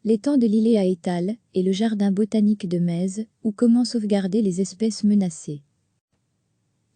L'étang de l'îlet à étals et le jardin botanique de Metz, ou comment sauvegarder les espèces menacées.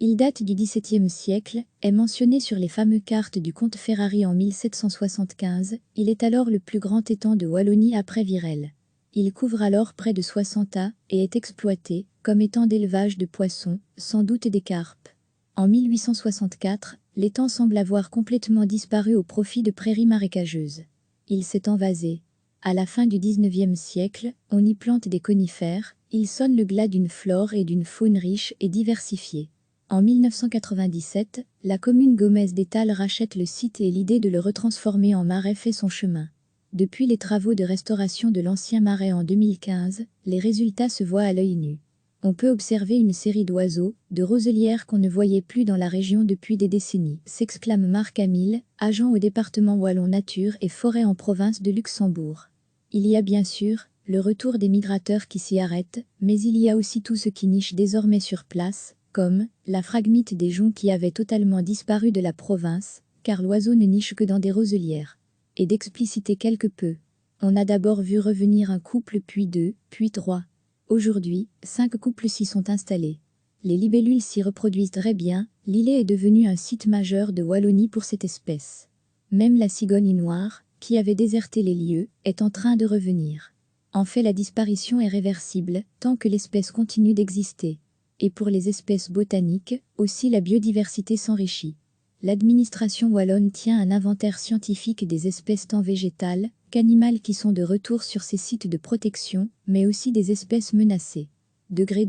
Il date du XVIIe siècle, est mentionné sur les fameuses cartes du comte Ferrari en 1775, il est alors le plus grand étang de Wallonie après Virel. Il couvre alors près de 60 as et est exploité comme étang d'élevage de poissons, sans doute des carpes. En 1864, l'étang semble avoir complètement disparu au profit de prairies marécageuses. Il s'est envasé. À la fin du XIXe siècle, on y plante des conifères, il sonne le glas d'une flore et d'une faune riche et diversifiée. En 1997, la commune Gomez d'Étals rachète le site et l'idée de le retransformer en marais fait son chemin. Depuis les travaux de restauration de l'ancien marais en 2015, les résultats se voient à l'œil nu. On peut observer une série d'oiseaux, de roselières qu'on ne voyait plus dans la région depuis des décennies, s'exclame Marc Hamil, agent au département Wallon Nature et Forêt en province de Luxembourg. Il y a bien sûr le retour des migrateurs qui s'y arrêtent, mais il y a aussi tout ce qui niche désormais sur place, comme la phragmite des joncs qui avait totalement disparu de la province, car l'oiseau ne niche que dans des roselières. Et d'expliciter quelque peu. On a d'abord vu revenir un couple, puis deux, puis trois. Aujourd'hui, 5 couples s'y sont installés. Les libellules s'y reproduisent très bien, l'îlet est devenu un site majeur de Wallonie pour cette espèce. Même la cigogne noire, qui avait déserté les lieux, est en train de revenir. En fait, la disparition est réversible, tant que l'espèce continue d'exister. Et pour les espèces botaniques, aussi la biodiversité s'enrichit. L'administration wallonne tient un inventaire scientifique des espèces tant végétales qu'animales qui sont de retour sur ces sites de protection, mais aussi des espèces menacées. Degré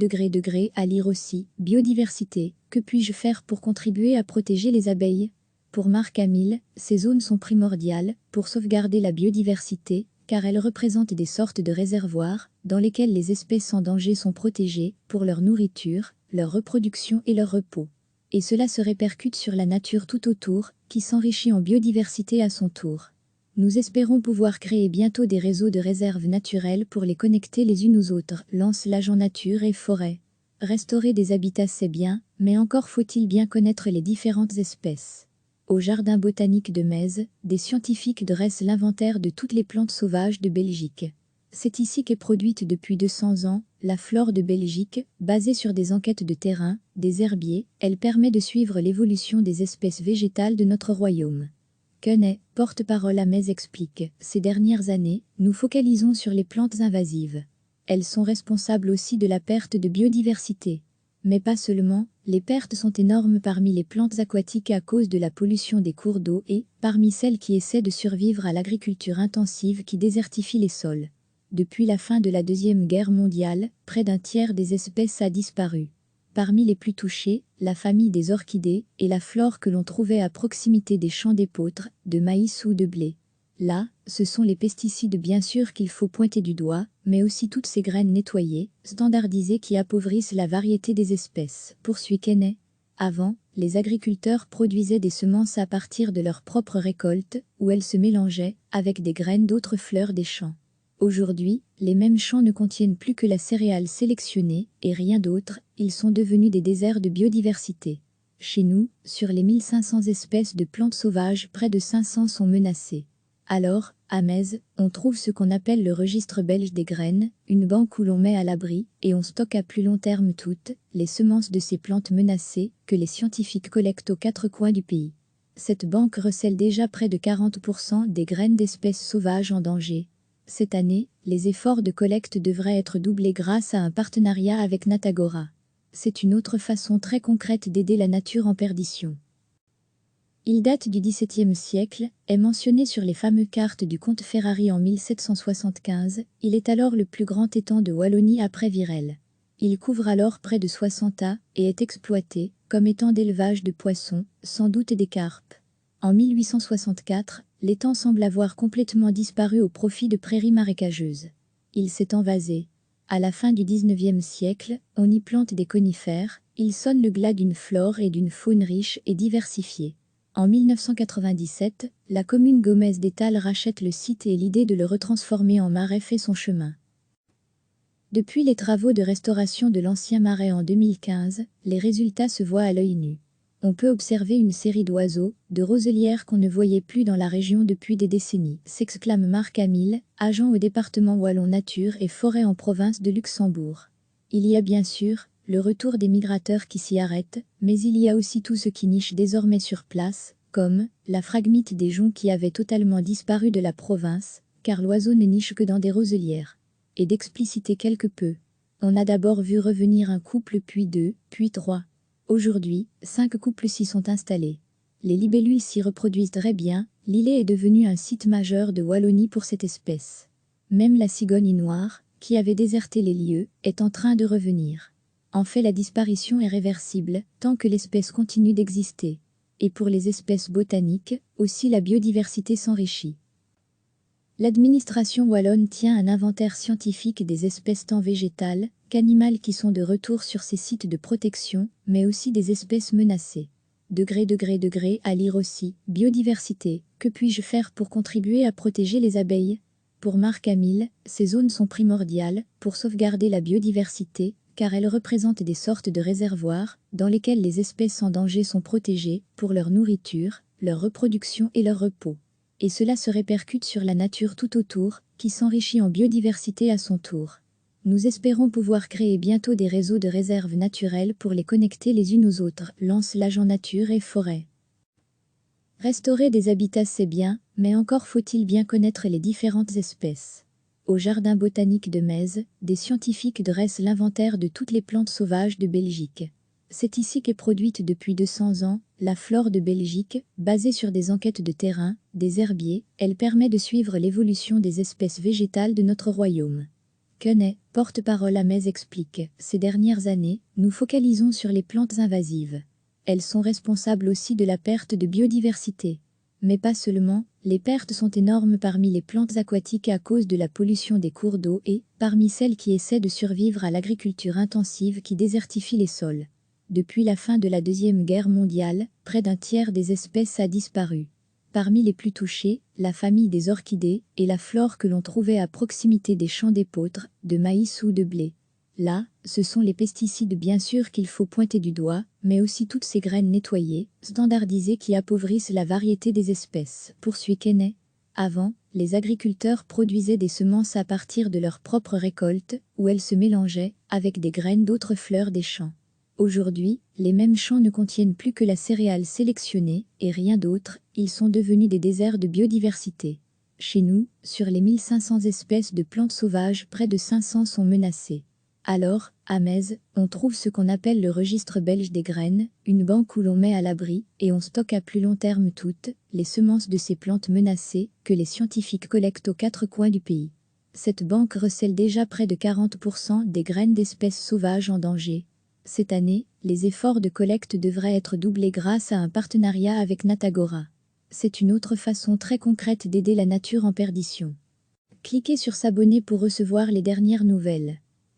à lire aussi, biodiversité, que puis-je faire pour contribuer à protéger les abeilles? Pour Marc Hamil, ces zones sont primordiales pour sauvegarder la biodiversité, car elles représentent des sortes de réservoirs dans lesquels les espèces en danger sont protégées pour leur nourriture, leur reproduction et leur repos. Et cela se répercute sur la nature tout autour, qui s'enrichit en biodiversité à son tour. Nous espérons pouvoir créer bientôt des réseaux de réserves naturelles pour les connecter les unes aux autres, lance l'agent Nature et Forêt. Restaurer des habitats c'est bien, mais encore faut-il bien connaître les différentes espèces. Au jardin botanique de Metz, des scientifiques dressent l'inventaire de toutes les plantes sauvages de Belgique. C'est ici qu'est produite depuis 200 ans la flore de Belgique, basée sur des enquêtes de terrain, des herbiers, elle permet de suivre l'évolution des espèces végétales de notre royaume. Quenet, porte-parole à Metz explique, ces dernières années, nous focalisons sur les plantes invasives. Elles sont responsables aussi de la perte de biodiversité. Mais pas seulement, les pertes sont énormes parmi les plantes aquatiques à cause de la pollution des cours d'eau et, parmi celles qui essaient de survivre à l'agriculture intensive qui désertifie les sols. Depuis la fin de la Deuxième Guerre mondiale, près d'un tiers des espèces a disparu. Parmi les plus touchées, la famille des orchidées et la flore que l'on trouvait à proximité des champs d'épeautre, de maïs ou de blé. Là, ce sont les pesticides bien sûr qu'il faut pointer du doigt, mais aussi toutes ces graines nettoyées, standardisées qui appauvrissent la variété des espèces, poursuit Quenet. Avant, les agriculteurs produisaient des semences à partir de leurs propres récoltes, où elles se mélangeaient avec des graines d'autres fleurs des champs. Aujourd'hui, les mêmes champs ne contiennent plus que la céréale sélectionnée, et rien d'autre, ils sont devenus des déserts de biodiversité. Chez nous, sur les 1500 espèces de plantes sauvages, près de 500 sont menacées. Alors, à Metz, on trouve ce qu'on appelle le registre belge des graines, une banque où l'on met à l'abri, et on stocke à plus long terme toutes les semences de ces plantes menacées que les scientifiques collectent aux 4 coins du pays. Cette banque recèle déjà près de 40% des graines d'espèces sauvages en danger. Cette année, les efforts de collecte devraient être doublés grâce à un partenariat avec Natagora. C'est une autre façon très concrète d'aider la nature en perdition. Il date du XVIIe siècle, est mentionné sur les fameuses cartes du comte Ferrari en 1775, il est alors le plus grand étang de Wallonie après Virel. Il couvre alors près de 60 as et est exploité comme étang d'élevage de poissons, sans doute des carpes. En 1864, l'étang semble avoir complètement disparu au profit de prairies marécageuses. Il s'est envasé. À la fin du XIXe siècle, on y plante des conifères, il sonne le glas d'une flore et d'une faune riche et diversifiée. En 1997, la commune Gomez d'Étals rachète le site et l'idée de le retransformer en marais fait son chemin. Depuis les travaux de restauration de l'ancien marais en 2015, les résultats se voient à l'œil nu. On peut observer une série d'oiseaux, de roselières qu'on ne voyait plus dans la région depuis des décennies, s'exclame Marc Hamil, agent au département Wallon Nature et Forêt en province de Luxembourg. Il y a bien sûr le retour des migrateurs qui s'y arrêtent, mais il y a aussi tout ce qui niche désormais sur place, comme la phragmite des joncs qui avait totalement disparu de la province, car l'oiseau ne niche que dans des roselières. Et d'expliciter quelque peu. On a d'abord vu revenir un couple, puis deux, puis trois. Aujourd'hui, 5 couples s'y sont installés. Les libellules s'y reproduisent très bien, l'îlet est devenu un site majeur de Wallonie pour cette espèce. Même la cigogne noire, qui avait déserté les lieux, est en train de revenir. En fait, la disparition est réversible, tant que l'espèce continue d'exister. Et pour les espèces botaniques, aussi la biodiversité s'enrichit. L'administration wallonne tient un inventaire scientifique des espèces tant végétales qu'animales qui sont de retour sur ces sites de protection, mais aussi des espèces menacées. Degré à lire aussi, biodiversité, que puis-je faire pour contribuer à protéger les abeilles? Pour Marc Hamil, ces zones sont primordiales pour sauvegarder la biodiversité, car elles représentent des sortes de réservoirs dans lesquels les espèces en danger sont protégées pour leur nourriture, leur reproduction et leur repos. Et cela se répercute sur la nature tout autour, qui s'enrichit en biodiversité à son tour. Nous espérons pouvoir créer bientôt des réseaux de réserves naturelles pour les connecter les unes aux autres, lance l'agent Nature et Forêt. Restaurer des habitats c'est bien, mais encore faut-il bien connaître les différentes espèces. Au Jardin botanique de Metz, des scientifiques dressent l'inventaire de toutes les plantes sauvages de Belgique. C'est ici qu'est produite depuis 200 ans la flore de Belgique, basée sur des enquêtes de terrain, des herbiers. Elle permet de suivre l'évolution des espèces végétales de notre royaume. Quenet, porte-parole à Metz, explique: ces dernières années, nous focalisons sur les plantes invasives. Elles sont responsables aussi de la perte de biodiversité. Mais pas seulement, les pertes sont énormes parmi les plantes aquatiques à cause de la pollution des cours d'eau et parmi celles qui essaient de survivre à l'agriculture intensive qui désertifie les sols. Depuis la fin de la Deuxième Guerre mondiale, près d'un tiers des espèces a disparu. Parmi les plus touchées, la famille des orchidées et la flore que l'on trouvait à proximité des champs d'épeautre, de maïs ou de blé. Là, ce sont les pesticides bien sûr qu'il faut pointer du doigt, mais aussi toutes ces graines nettoyées, standardisées qui appauvrissent la variété des espèces, poursuit Quenet. Avant, les agriculteurs produisaient des semences à partir de leurs propres récoltes, où elles se mélangeaient avec des graines d'autres fleurs des champs. Aujourd'hui, les mêmes champs ne contiennent plus que la céréale sélectionnée, et rien d'autre, ils sont devenus des déserts de biodiversité. Chez nous, sur les 1500 espèces de plantes sauvages, près de 500 sont menacées. Alors, à Metz, on trouve ce qu'on appelle le registre belge des graines, une banque où l'on met à l'abri, et on stocke à plus long terme toutes les semences de ces plantes menacées que les scientifiques collectent aux 4 coins du pays. Cette banque recèle déjà près de 40% des graines d'espèces sauvages en danger. Cette année, les efforts de collecte devraient être doublés grâce à un partenariat avec Natagora. C'est une autre façon très concrète d'aider la nature en perdition. Cliquez sur s'abonner pour recevoir les dernières nouvelles.